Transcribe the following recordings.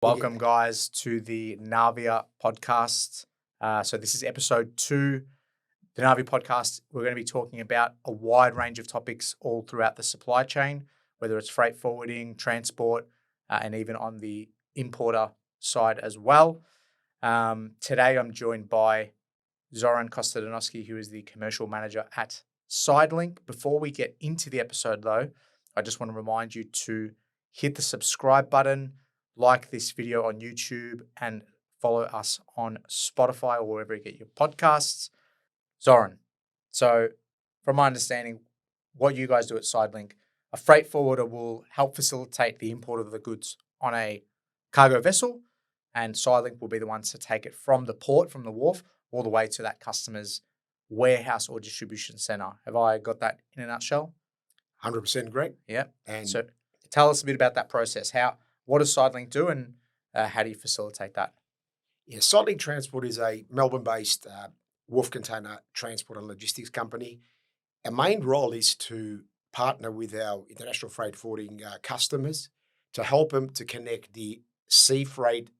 Welcome, guys, to the Navia podcast. So this is episode 2. The Navia podcast, we're going to be talking about a wide range of topics all throughout the supply chain, whether it's freight forwarding, transport, and even on the importer side as well. Today, I'm joined by Zoran Kostadinoski, who is the commercial manager at Sidelink. Before we get into the episode, though, I just want to remind you to hit the subscribe button, like this video on YouTube, and follow us on Spotify or wherever you get your podcasts. Zoran, so from my understanding, what you guys do at Sidelink, a freight forwarder will help facilitate the import of the goods on a cargo vessel, and Sidelink will be the ones to take it from the port, from the wharf, all the way to that customer's warehouse or distribution center. Have I got that in a nutshell? 100% great. Yeah. And so tell us a bit about that process. What does Sidelink do, and how do you facilitate that? yeah, Sidelink Transport is a Melbourne-based wharf container transport and logistics company. Our main role is to partner with our international freight forwarding customers to help them to connect the sea freight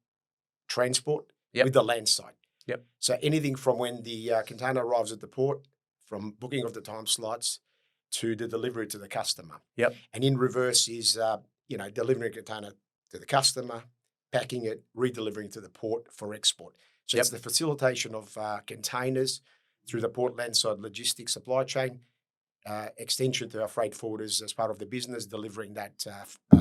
transport with the landside. Yep. So anything from when the container arrives at the port, from booking of the time slots to the delivery to the customer. Yep. And in reverse is delivering a container to the customer, packing it, redelivering to the port for export. So it's the facilitation of containers through the port landside logistics supply chain, extension to our freight forwarders as part of the business, delivering that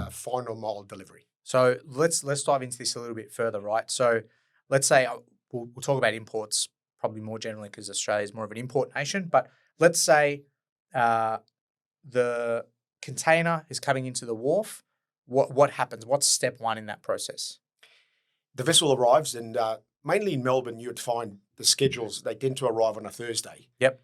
final mile delivery. So let's dive into this a little bit further, right? So let's say we'll talk about imports probably more generally because Australia is more of an import nation. But let's say the container is coming into the wharf. What happens? What's step one in that process? The vessel arrives, and mainly in Melbourne, you'd find the schedules, they tend to arrive on a Thursday. Yep.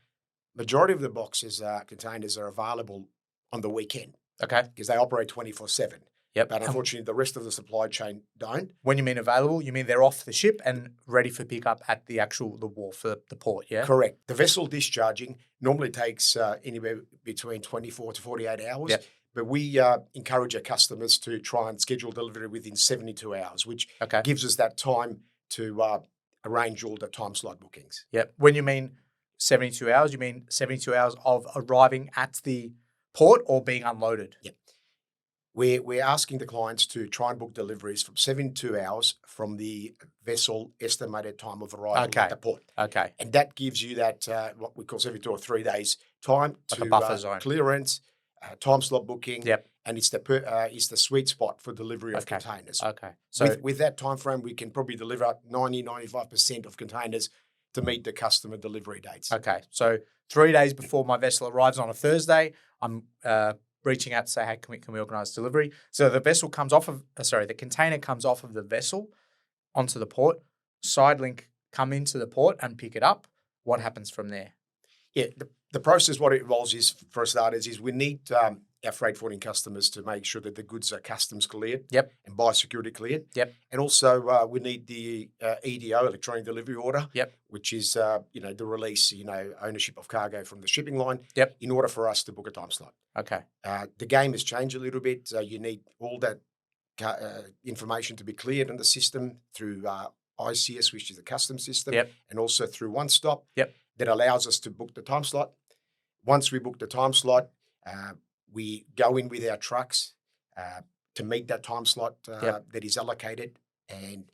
Majority of the boxes, containers are available on the weekend. Okay. Because they operate 24/7. Yep. But unfortunately, the rest of the supply chain don't. When you mean available, you mean they're off the ship and ready for pickup at the wharf, the port, yeah? Correct. The vessel discharging normally takes anywhere between 24 to 48 hours. Yep. But we encourage our customers to try and schedule delivery within 72 hours, which gives us that time to arrange all the time slot bookings. Yep. When you mean 72 hours, you mean 72 hours of arriving at the port or being unloaded? Yep. We're asking the clients to try and book deliveries from 72 hours from the vessel estimated time of arrival at the port. Okay. And that gives you that, what we call 72 or 3 days time like to a buffer zone. Clearance, time slot booking. Yep. And it's the sweet spot for delivery of containers. Okay. So with that time frame, we can probably deliver 95% of containers to meet the customer delivery dates. Okay. So 3 days before my vessel arrives on a Thursday, I'm reaching out to say, hey, can we organise delivery? So the vessel comes off of, the container comes off of the vessel onto the port. Sidelink come into the port and pick it up. What happens from there? Yeah, the process, what it involves is, for starters, is we need our freight forwarding customers to make sure that the goods are customs cleared and biosecurity cleared. Yep. And also we need the EDO, electronic delivery order, which is the release, ownership of cargo from the shipping line in order for us to book a time slot. Okay. The game has changed a little bit. You need all that information to be cleared in the system through ICS, which is the customs system, and also through One Stop that allows us to book the time slot. Once we book the time slot, we go in with our trucks to meet that time slot that is allocated. And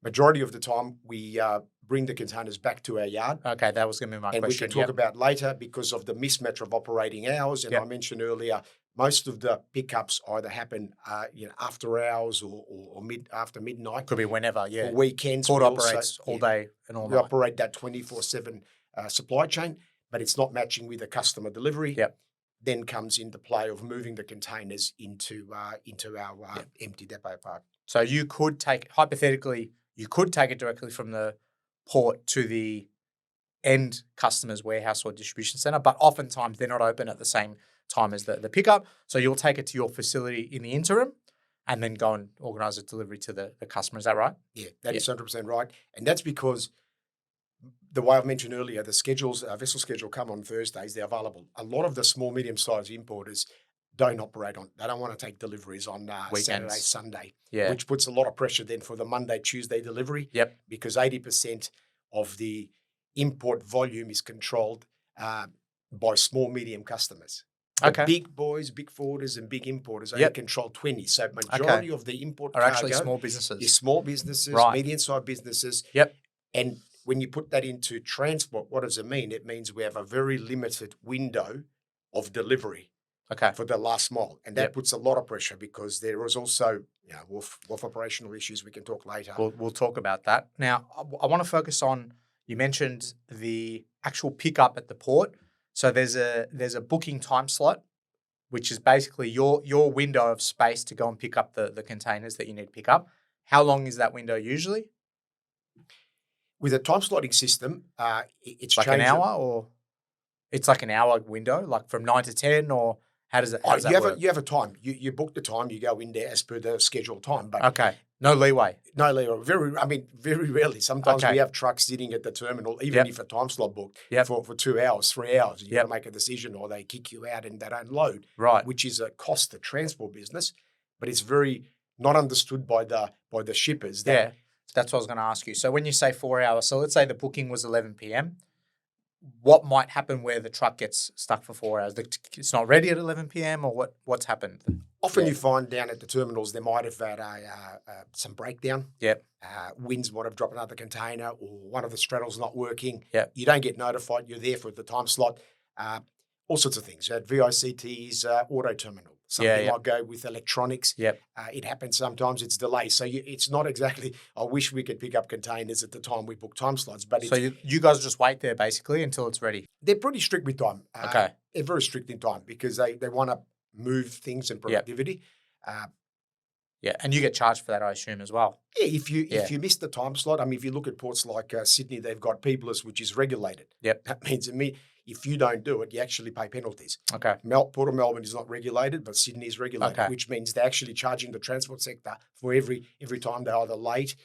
majority of the time, we bring the containers back to our yard. Okay, that was going to be my question. And we can talk about later because of the mismatch of operating hours. And I mentioned earlier, most of the pickups either happen after hours or after midnight. Could be whenever, or weekends. Port operates all day and all night. We operate that 24/7 supply chain, but it's not matching with the customer delivery. Then comes into play of moving the containers into our empty depot park. So you could hypothetically take it directly from the port to the end customer's warehouse or distribution center, but oftentimes they're not open at the same time as the pickup. So you'll take it to your facility in the interim and then go and organise a delivery to the customer. Is that right? Yeah, that is 100% right. And that's because the way I've mentioned earlier, the vessel schedule come on Thursdays, they're available. A lot of the small, medium-sized importers don't operate on. They don't want to take deliveries on Saturday, Sunday, which puts a lot of pressure then for the Monday, Tuesday delivery. Yep. Because 80% of the import volume is controlled by small, medium customers. The big boys, big forwarders, and big importers only control 20. So majority of the import are cargo actually small businesses. Is small businesses, medium-sized businesses. Yep. And when you put that into transport, what does it mean? It means we have a very limited window of delivery for the last mile. And that puts a lot of pressure because there is also wharf operational issues we can talk later. We'll talk about that. Now, I want to focus on, you mentioned the actual pickup at the port. So there's a booking time slot, which is basically your window of space to go and pick up the containers that you need to pick up. How long is that window usually? With a time slotting system, it's like an hour, or it's like an hour window, like from 9 to 10, or how does that work? You have a time. You book the time, you go in there as per the scheduled time. But no leeway. No leeway. Very rarely. Sometimes we have trucks sitting at the terminal, even if a time slot booked for 2 hours, 3 hours. You got to make a decision, or they kick you out and they don't load. Right. Which is a cost to transport business, but it's very not understood by the shippers. That's what I was going to ask you. So when you say 4 hours, so let's say the booking was 11 p.m., what might happen where the truck gets stuck for 4 hours? It's not ready at 11 p.m. or what's happened? Often you find down at the terminals they might have had some breakdown. Yep. Winds might have dropped another container, or one of the straddles not working. Yep. You don't get notified. You're there for the time slot. All sorts of things. At VICT's auto terminal. Something might go with electronics. Yep. It happens sometimes. It's delayed. So it's not exactly, I wish we could pick up containers at the time we book time slots. But so you guys just wait there basically until it's ready? They're pretty strict with time. They're very strict in time because they want to move things and productivity. And you get charged for that, I assume, as well. Yeah, if you miss the time slot, if you look at ports like Sydney, they've got Peopless, which is regulated. Yep. That means if you don't do it, you actually pay penalties. Okay. Port of Melbourne is not regulated, but Sydney is regulated, which means they're actually charging the transport sector for every time they're either late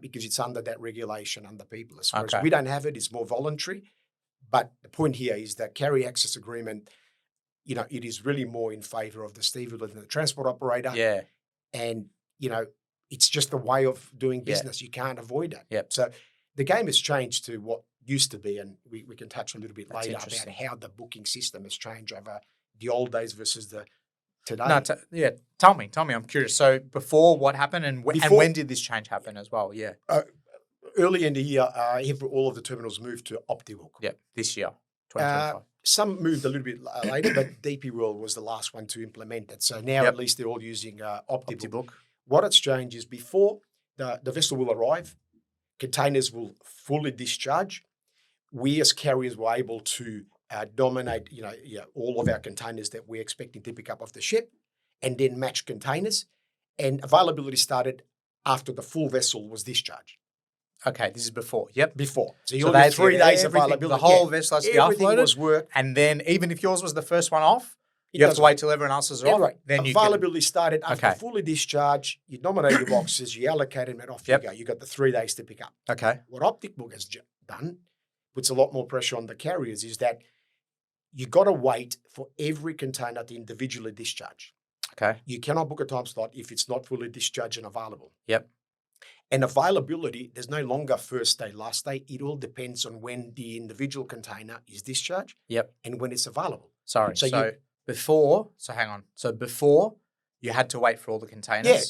because it's under that regulation under Peopless. Whereas we don't have it; it's more voluntary. But the point here is that carry access agreement, it is really more in favour of the stevedore than the transport operator. Yeah. And, it's just a way of doing business. You can't avoid it. Yep. So the game has changed to what used to be, and we can touch a little bit later about how the booking system has changed over the old days versus the today. No, tell me. I'm curious. So before, what happened, and when did this change happen as well? Yeah. Early in the year, all of the terminals moved to OptiBook. Yep, this year, 2025. Some moved a little bit later, but DP World was the last one to implement it. So now at least they're all using OptiBook. What it's changed is before the vessel will arrive, containers will fully discharge. We as carriers were able to dominate, all of our containers that we're expecting to pick up off the ship, and then match containers. And availability started after the full vessel was discharged. Okay, this is before. Yep. Before. So you had 3 days availability. The whole vessel has to be offloaded. Everything was worked. And then even if yours was the first one off, you have to wait till everyone else's are off. Right. Then availability started after fully discharged. You nominate your boxes, you allocate them, and off you go. You got the 3 days to pick up. Okay. What OptiBook has done, puts a lot more pressure on the carriers, is that you got to wait for every container to individually discharge. Okay. You cannot book a time slot if it's not fully discharged and available. Yep. And availability, there's no longer first day, last day. It all depends on when the individual container is discharged. Yep. And when it's available. Sorry. So before you had to wait for all the containers. Yeah.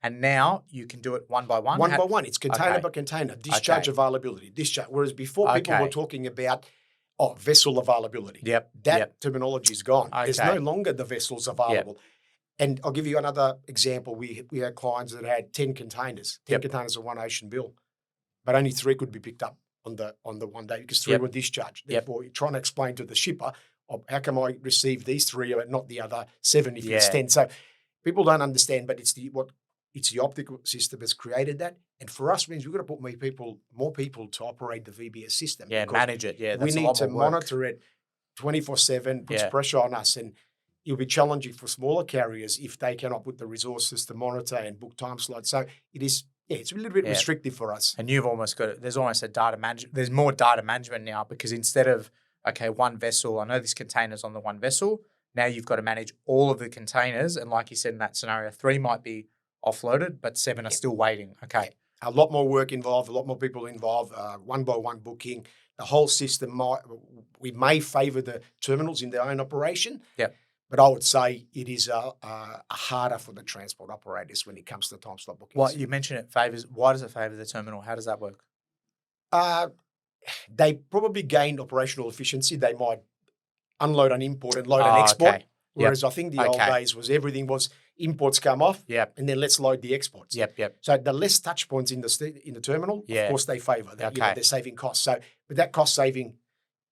And now you can do it one by one. One by one. It's container by container. Discharge availability. Discharge. Whereas before people were talking about vessel availability. Yep. That terminology is gone. There's no longer the vessels available. Yep. And I'll give you another example. We had clients that had 10 containers, 10 containers of one ocean bill, but only 3 could be picked up on the one day because 3 were discharged. Therefore, you're trying to explain to the shipper, how come I receive these 3 and not the other 7 if it's 10? So people don't understand, but it's the optical system has created that. And for us, means we've got to put more people to operate the VBS system. Yeah, manage it. Yeah, we need to monitor it 24/7, puts pressure on us. And it'll be challenging for smaller carriers if they cannot put the resources to monitor and book time slots. So it's a little bit restrictive for us. And you've almost got it. There's almost a data management. There's more data management now because instead of, one vessel, I know this container's on the one vessel. Now you've got to manage all of the containers. And like you said in that scenario, 3 might be offloaded, but 7 are still waiting. Okay. A lot more work involved, a lot more people involved, one-by-one booking. The whole system, we may favour the terminals in their own operation. Yep. But I would say it is harder for the transport operators when it comes to time slot bookings. Well, you mentioned it favours. Why does it favour the terminal? How does that work? They probably gained operational efficiency. They might unload and import and load and export. Okay. Whereas I think the old days was everything was imports come off, and then let's load the exports. So the less touch points in the terminal, of course, they favour. They're saving costs. So, but that cost saving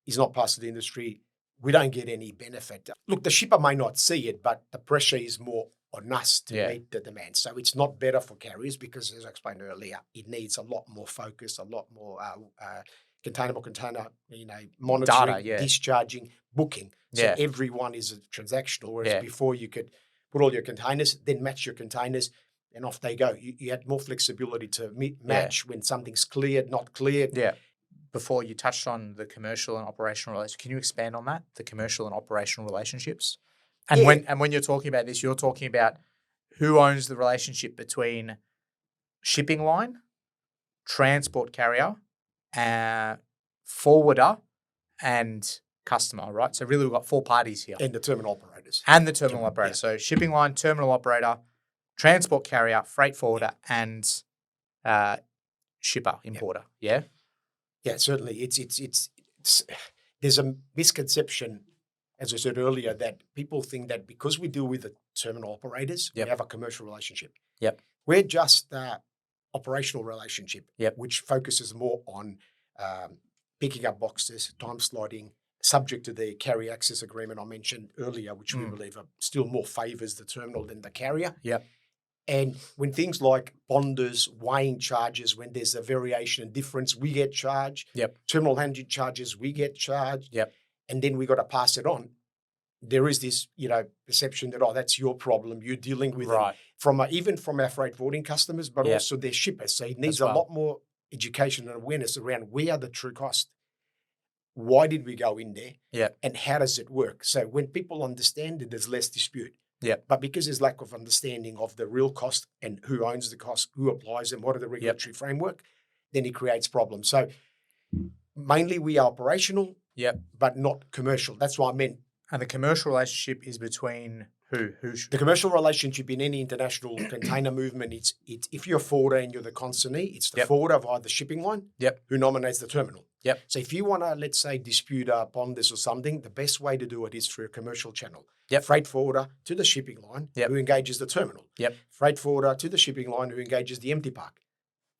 is not passed to the industry. We don't get any benefit. Look, the shipper may not see it, but the pressure is more on us to meet the demand. So it's not better for carriers because, as I explained earlier, it needs a lot more focus, a lot more container by container, monitoring, data, discharging, booking. So everyone is transactional, whereas before you could put all your containers, then match your containers, and off they go. You had more flexibility to match when something's cleared, not cleared. Yeah. Before you touched on the commercial and operational relationships, can you expand on that? The commercial and operational relationships, and when you're talking about this, you're talking about who owns the relationship between shipping line, transport carrier, forwarder, and customer, right? So really, we've got 4 parties here, and the terminal operators, operator. So shipping line, terminal operator, transport carrier, freight forwarder, and shipper, importer. Yeah. Yeah, certainly. It's there's a misconception, as I said earlier, that people think that because we deal with the terminal operators, we have a commercial relationship. We're just operational relationship, which focuses more on picking up boxes, time slotting, subject to the carrier access agreement I mentioned earlier, which we believe still more favours the terminal than the carrier. And when things like Pondus, weighing charges, when there's a variation and difference, we get charged. Terminal handling charges, we get charged. And then we got to pass it on. There is this, perception that, that's your problem. You're dealing with it even from our freight forwarding customers, but also their shippers. So it needs a lot more education and awareness around where are the true costs. Why did we go in there? And how does it work? So when people understand it, there's less dispute. But because there's lack of understanding of the real cost and who owns the cost, who applies them, what are the regulatory framework, then it creates problems. So mainly we are operational, but not commercial. That's what I meant. And the commercial relationship is between who? The commercial relationship in any international container movement, it's if you're a forwarder and you're the consignee, it's the forwarder via the shipping line who nominates the terminal. So if you want to, let's say, dispute upon this or something, the best way to do it is through a commercial channel. Freight forwarder to the shipping line who engages the terminal. Freight forwarder to the shipping line who engages the empty park.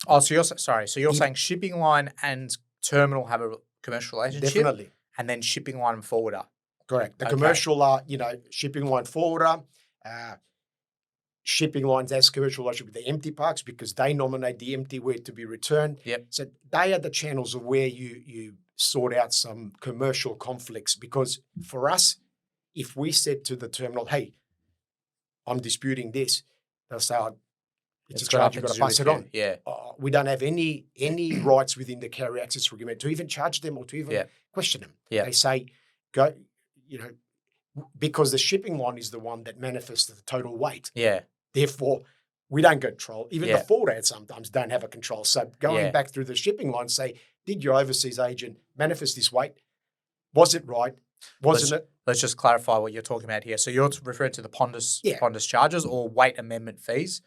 Oh, so you're saying shipping line and terminal have a commercial relationship? Definitely. And then shipping line and forwarder. Correct. The commercial are, shipping line forwarder, shipping lines has commercial relationship with the empty parks because they nominate the empty where to be returned. So they are the channels of where you sort out some commercial conflicts, because for us, if we said to the terminal, hey, I'm disputing this, they'll say, it's a charge, you've got to pass it on. We don't have any rights within the carrier access agreement to even charge them or to even question them. They say, go, because the shipping line is the one that manifests the total weight. Therefore, we don't control. Even the forwarder sometimes don't have a control. So going back through the shipping line, say, did your overseas agent manifest this weight? Was it right? Wasn't it? Let's just clarify what you're talking about here. So you're referring to the Pondus charges or weight amendment fees.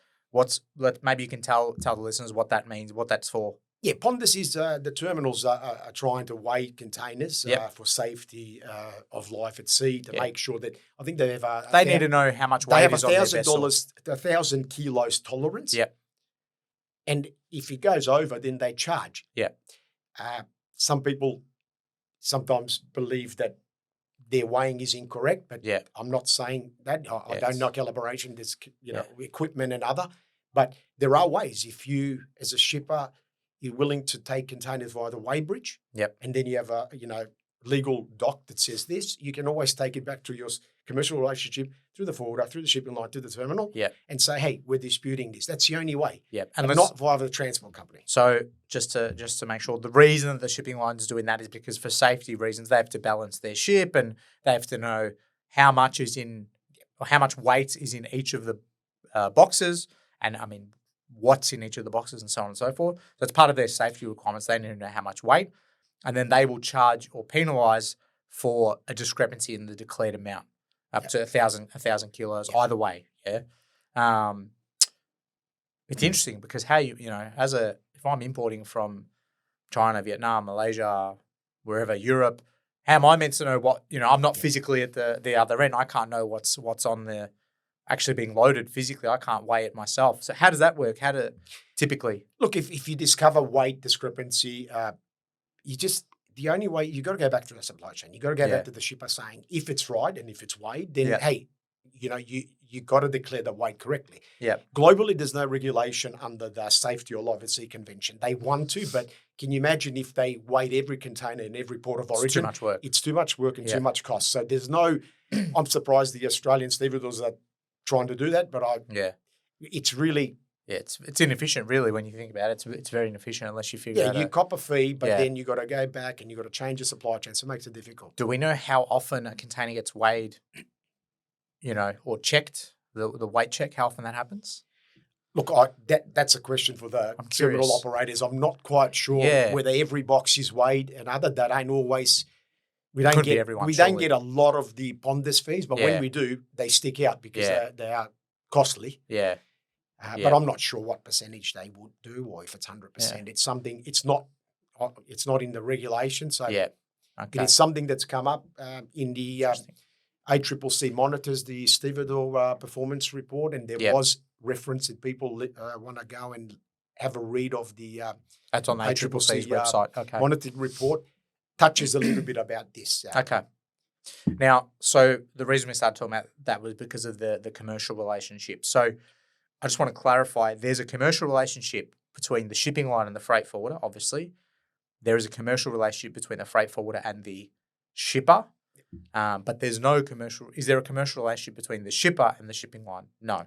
Maybe you can tell the listeners what that means, what that's for. Yeah, Pondus is the terminals are trying to weigh containers for safety of life at sea to make sure that I think they have they need to know how much weight is on their vessel. They have $1,000 kilos tolerance. And if it goes over, then they charge. Some people sometimes believe that their weighing is incorrect, but I'm not saying that. I don't know calibration. There's equipment and other, but there are ways. If you, as a shipper, you're willing to take containers via the weigh bridge, and then you have a legal doc that says this, you can always take it back to your commercial relationship through the forwarder, through the shipping line, to the terminal, and say, hey, we're disputing this. That's the only way. And not via the transport company. So just to make sure, the reason that the shipping line is doing that is because for safety reasons, they have to balance their ship and they have to know how much is in, or how much weight is in each of the boxes, and I mean, what's in each of the boxes and so on and so forth. So it's part of their safety requirements. They need to know how much weight, and then they will charge or penalise for a discrepancy in the declared amount up to 1,000 kilos either way. Yeah. It's interesting because how if I'm importing from China, Vietnam, Malaysia, wherever, Europe, how am I meant to know what, I'm not physically at the other end. I can't know what's on the actually being loaded physically. I can't weigh it myself. So how does that work? How do typically? Look, if you discover weight discrepancy, the only way, you got to go back to the supply chain. You got to go back to the shipper saying, if it's right and if it's weighed, then hey, you got to declare the weight correctly. Yeah. Globally, there's no regulation under the Safety or Live at Sea Convention. They want to, but can you imagine if they weighed every container in every port of origin? It's too much work. It's too much work and too much cost. So there's no. I'm surprised the Australian stevedores are trying to do that, but it's really. Yeah, it's inefficient, really, when you think about it. It's very inefficient unless you figure out. Yeah, you cop a fee, but then you got to go back and you got to change the supply chain, so it makes it difficult. Do we know how often a container gets weighed, or checked, the weight check, how often that happens? Look, that's a question for the terminal operators. I'm not quite sure whether every box is weighed and other. That ain't always. We don't get a lot of the Pondus fees, but when we do, they stick out because they are costly. Yeah. But I'm not sure what percentage they would do, or if it's 100%. It's something. It's not in the regulation, so it is something that's come up in the ACCC monitors the stevedore performance report, and there was reference that people want to go and have a read of the. That's on the ACCC's website. Okay. Monitored report touches a little bit about this. Okay. Now, so the reason we started talking about that was because of the commercial relationship. So I just want to clarify, there's a commercial relationship between the shipping line and the freight forwarder, obviously. There is a commercial relationship between the freight forwarder and the shipper, but there's no commercial. Is there a commercial relationship between the shipper and the shipping line? No.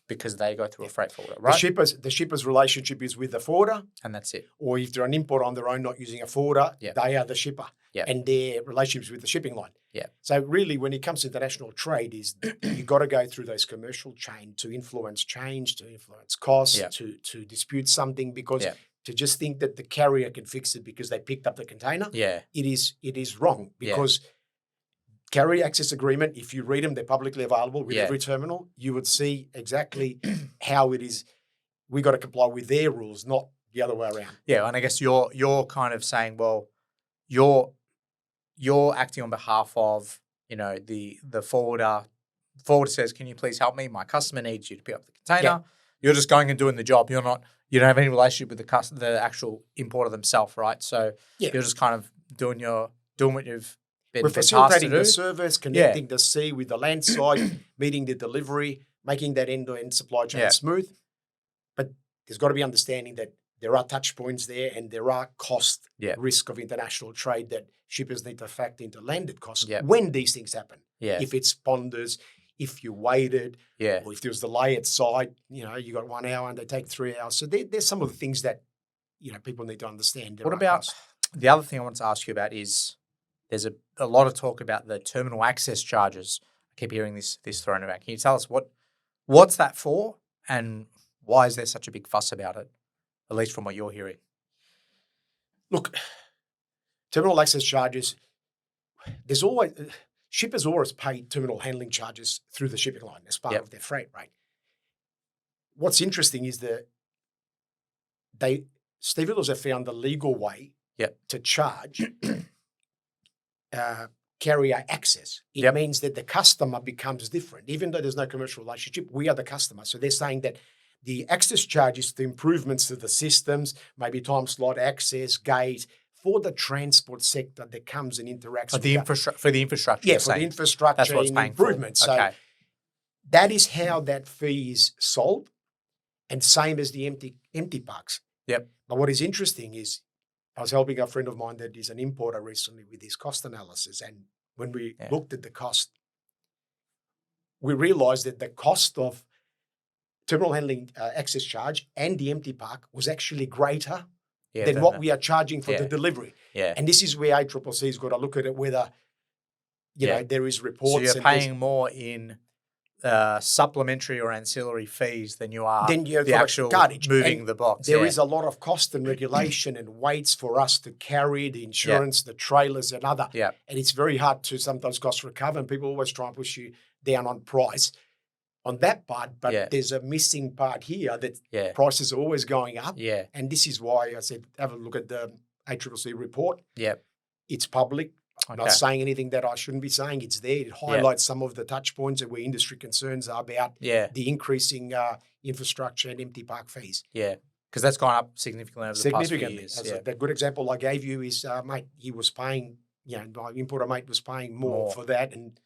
Because they go through a freight forwarder, right? The shipper's relationship is with the forwarder. And that's it. Or if they're an importer on their own, not using a forwarder, they are the shipper. Yeah. And their relationships with the shipping line. Yeah. So really, when it comes to international trade, is you got to go through those commercial chain to influence change, to influence costs, to dispute something, because to just think that the carrier can fix it because they picked up the container, it is wrong, because carrier access agreement, if you read them, they're publicly available with every terminal, you would see exactly how it is. We got to comply with their rules, not the other way around. Yeah, and I guess you're kind of saying, well, you're acting on behalf of, the forwarder. Forwarder says, can you please help me? My customer needs you to pick up the container. Yeah. You're just going and doing the job. You don't have any relationship with the actual importer themselves, right? So you're just kind of doing what you've been facilitating the service, connecting the sea with the land side, meeting the delivery, making that end-to-end supply chain smooth. But there's got to be understanding that there are touch points there, and there are cost risk of international trade that shippers need to factor into landed costs when these things happen. Yeah. If it's ponders, if you waited, or if there was delay at site, you got 1 hour and they take 3 hours. So there's some of the things that people need to understand. What about the other thing I want to ask you about is there's a lot of talk about the terminal access charges. I keep hearing this thrown around. Can you tell us what's that for, and why is there such a big fuss about it? At least from what you're hearing. Look, terminal access charges, shippers always pay terminal handling charges through the shipping line as part of their freight rate. What's interesting is that stevedores have found the legal way to charge carrier access. It means that the customer becomes different. Even though there's no commercial relationship, we are the customer. So they're saying that the access charges, the improvements to the systems, maybe time slot access, gate, for the transport sector that comes and interacts with for the infrastructure. Yeah, for the infrastructure. That's what's paying improvements. For. So that is how that fee is sold, and same as the empty parks. Yep. But what is interesting is I was helping a friend of mine that is an importer recently with his cost analysis, and when we looked at the cost, we realized that the cost of terminal handling access charge and the empty park was actually greater than what we are charging for the delivery. Yeah. And this is where ACCC's got to look at it, whether you know, there is reports. So you're paying more in supplementary or ancillary fees than you are the actual cartage. moving and the box. There is a lot of cost and regulation and weights for us to carry the insurance, the trailers and other. Yeah. And it's very hard to sometimes cost recover, and people always try and push you down on price on that part. But there's a missing part here that prices are always going up. Yeah. And this is why I said, have a look at the ACCC report. Yeah. It's public. I'm not saying anything that I shouldn't be saying. It's there. It highlights some of the touch points where industry concerns are about the increasing infrastructure and empty park fees. Yeah, because that's gone up significantly over the past few years. The good example I gave you is, mate, he was paying, my importer mate was paying more for that, and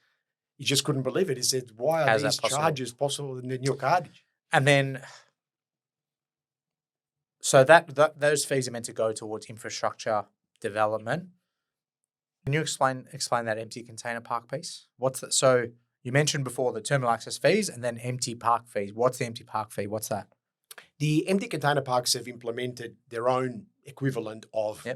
he just couldn't believe it. He said, why are these charges possible in your cartage? And then, so those fees are meant to go towards infrastructure development. Can you explain that empty container park piece? So you mentioned before the terminal access fees and then empty park fees. What's the empty park fee? What's that? The empty container parks have implemented their own equivalent of,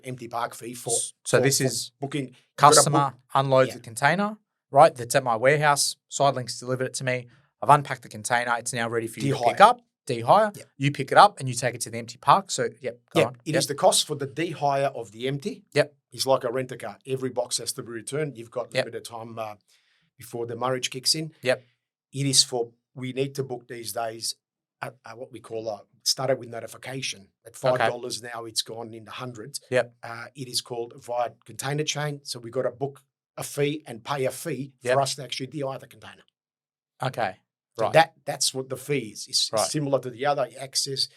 empty park fee for. So this is booking. Customer unloads the container, right? That's at my warehouse. Sidelink's delivered it to me. I've unpacked the container. It's now ready for you to pick up. De-hire. Yep. You pick it up and you take it to the empty park. So, go on. It is the cost for the de-hire of the empty. Yep. It's like a rent-a-car. Every box has to be returned. You've got limited time before the marriage kicks in. Yep. It is we need to book these days at what we call started with notification. At $5 now, it's gone in the hundreds. Yep. It is called via container chain. So we've got to book a fee and pay a fee for us to actually de-hire the container. Okay. So that's what the fee is. It's similar to the other access.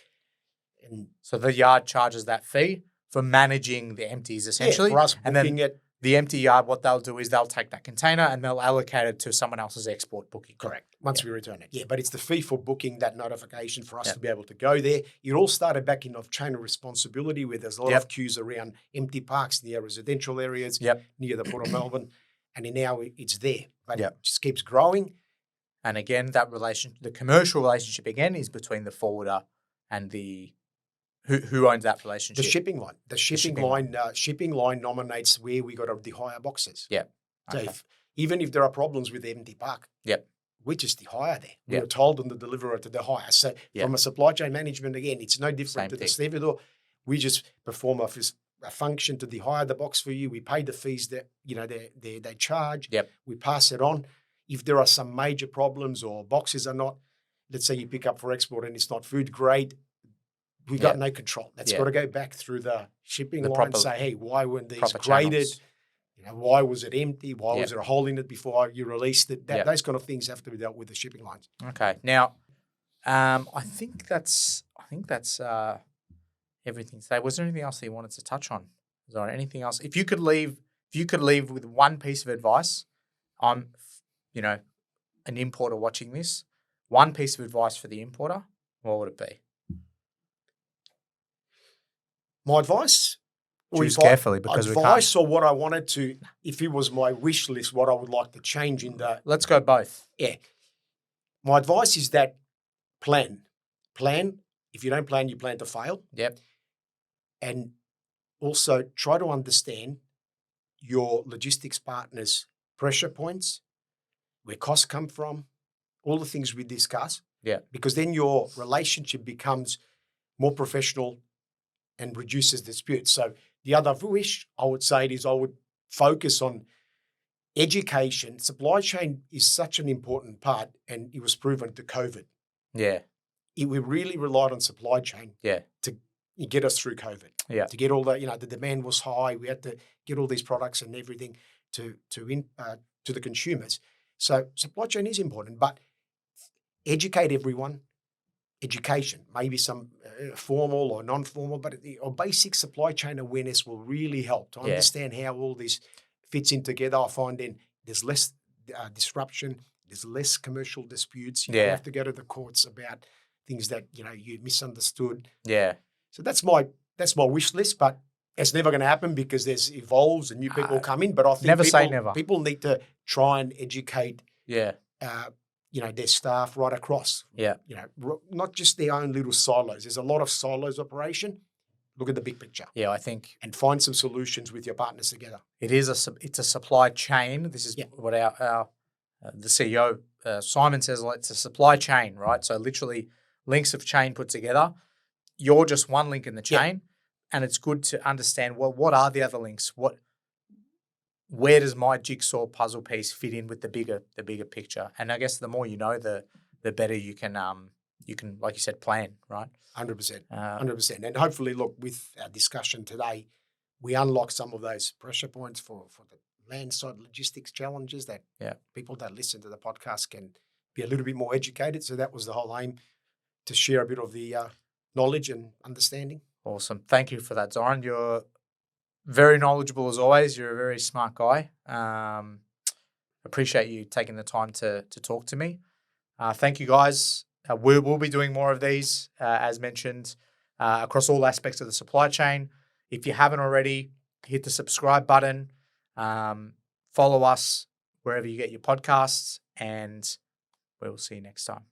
And so the yard charges that fee for managing the empties essentially. For us booking it. The empty yard, what they'll do is they'll take that container and they'll allocate it to someone else's export booking. Correct. Once we return it. Yeah, but it's the fee for booking that notification for us to be able to go there. It all started back in chain of responsibility where there's a lot of queues around empty parks near residential areas, near the Port of Melbourne. And now it's there. But it just keeps growing. And again, the commercial relationship again is between the forwarder and the who owns that relationship. The shipping line. The shipping line nominates where we got to de-hire boxes. Yeah. So even if there are problems with the empty park, we just de-hire there. We were told on the deliverer to de-hire. So from a supply chain management, again, it's no different to the stevedore. We just perform a function to de-hire the box for you. We pay the fees that they charge. Yep. We pass it on. If there are some major problems or boxes are not, let's say you pick up for export and it's not food grade, we got no control. That's got to go back through the shipping line and say, hey, why weren't these graded? Why was it empty? Why was there a hole in it before you released it? Those kind of things have to be dealt with the shipping lines. Okay. Now, I think that's everything today. Was there anything else that you wanted to touch on? Is there anything else? If you could leave with one piece of advice, I'm an importer watching this, one piece of advice for the importer, what would it be? My advice? Choose carefully because advice or what I wanted to, if it was my wish list, what I would like to change in the... Let's go both. Yeah. My advice is that plan. If you don't plan, you plan to fail. Yep. And also try to understand your logistics partners' pressure points, where costs come from, all the things we discuss. Yeah. Because then your relationship becomes more professional and reduces disputes. So the other wish I would say is I would focus on education. Supply chain is such an important part, and it was proven to COVID. Yeah. We really relied on supply chain to get us through COVID. Yeah. To get all the, the demand was high. We had to get all these products and everything to the consumers. So supply chain is important, but educate everyone. Education, maybe some formal or non-formal, but basic supply chain awareness will really help to understand how all this fits in together. I find then there's less disruption, there's less commercial disputes. You don't have to go to the courts about things that you misunderstood. Yeah. So that's my wish list, but it's never going to happen because there's evolves and new people come in. But I think never say never. People need to try and educate. Yeah. Their staff right across. Yeah. Not just their own little silos. There's a lot of silos operation. Look at the big picture. Yeah, I think and find some solutions with your partners together. It's a supply chain. This is what our the CEO Simon says. It's a supply chain, right? So literally links of chain put together. You're just one link in the chain, and it's good to understand what are the other links. Where does my jigsaw puzzle piece fit in with the bigger picture? And I guess the more you know, the better you can like you said, plan, right? 100%. 100%. And hopefully, look, with our discussion today, we unlock some of those pressure points for the landside logistics challenges that people that listen to the podcast can be a little bit more educated. So that was the whole aim, to share a bit of the knowledge and understanding. Awesome. Thank you for that, Zoran. You're very knowledgeable as always. You're a very smart guy. Appreciate you taking the time to talk to me. Thank you, guys. We will be doing more of these, as mentioned, across all aspects of the supply chain. If you haven't already, hit the subscribe button. Follow us wherever you get your podcasts, and we will see you next time.